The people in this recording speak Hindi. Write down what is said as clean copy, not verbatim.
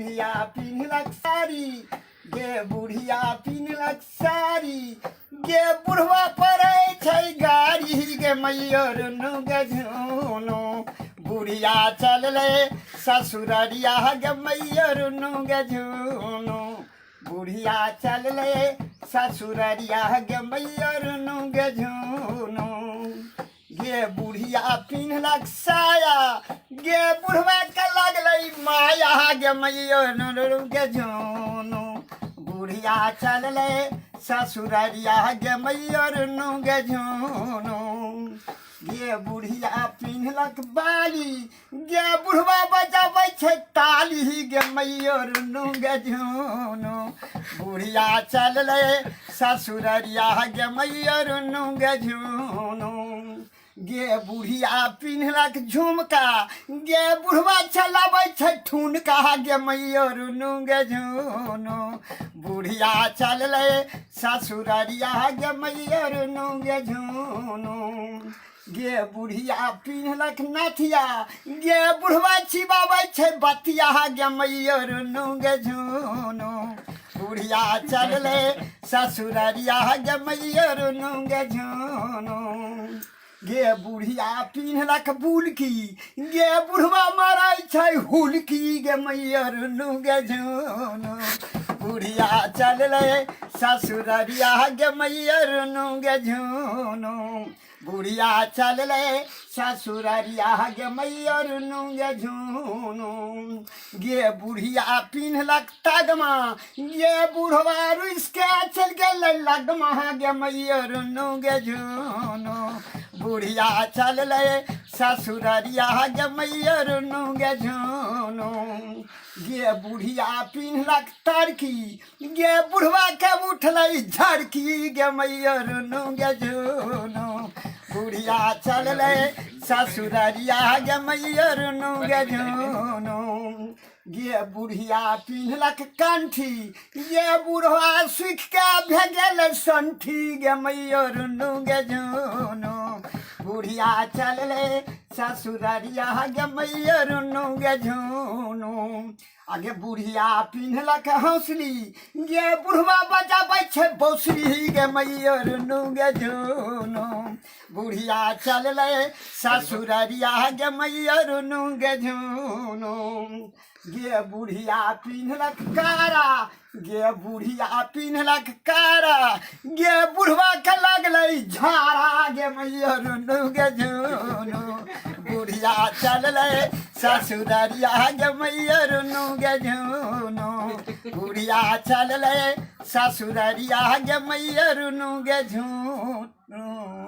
बुढ़िया पिन्हलक साड़ी गे बुढ़िया पिन्हलक साड़ी गे बुढ़वा पड़े छै गाड़ी गे मैयर गे झुनु बुढ़िया चलले ससुररिया गे मैयर गे झुनु बुढ़िया चलले ससुररिया गे मैयर गे झुनु गे बुढ़िया पिन्हलक साया गे बुढ़वा के लगलै माया गे मैयर गे झुनु बुढ़िया चलले ससुररिया गे मैयर गे झुनु गे बुढ़िया पिन्हलक बाली गे बुढ़वा बजाबै छै ताली गे मैयर गे झुनु बुढ़िया चलले ससुररिया गे मैयर गे झुनु गे बुढ़िया पिन्हलक झुमका गे बुढ़वा चलाबै छै ठुनका गे मैयर गे झुनु बुढ़िया चलले ससुररिया गे मैयर गे झुनु गे बुढ़िया पिन्हलक नथिया गे बुढ़वा चिबाबै छै बतिया गे मैयर गे झुनु बुढ़िया चलले ससुररिया गे मैयर गे झुनु गे बुढ़िया पिन्हलक बुलकी गे बुढ़वा मारै छै हुलकी गे मैयर गे झुनु बुढ़िया चलले ससुररिया गे मैयर गे झुनु बुढ़िया चलले ससुररिया गे मैयर गे झुनु गे बुढ़िया पिन्हलक तगमा गे बुढ़वा रुइस के चल गेलै लगमा गे मैयर गे झुनु बुढ़िया चलले ससुररिया गे मैयर गे झुनु गे बुढ़िया पिन्हलक तरकी गे बुढ़वा के उठलै झड़की गे मैयर गे झुनु बुढ़िया चलले ससुररिया गे मैयर गे झुनु गे बुढ़िया पिन्हलक कंठी गे बुढ़वा सुख के भेजल संठी गे मैयर गे झुनु बुढ़िया चलले ससुररिया गे मैयर गे झुनु आगे बुढ़िया पिन्हलक हौसली गे बुढ़वा बजाबै छै बौसली गे मैयर गे झुनु बुढ़िया चलले ससुररिया गे मैयर गे झुनु गे बुढ़िया पिन्हलक कारा गे बुढ़िया पिन्हलक कारा गे बुढ़वा के लगलै झाड़ा गे मैयर गे झुनु बुढ़िया चलले ससुररिया गे मैयर गे झुनु बुढ़िया चलले ससुररिया गे मैयर गे झुनु।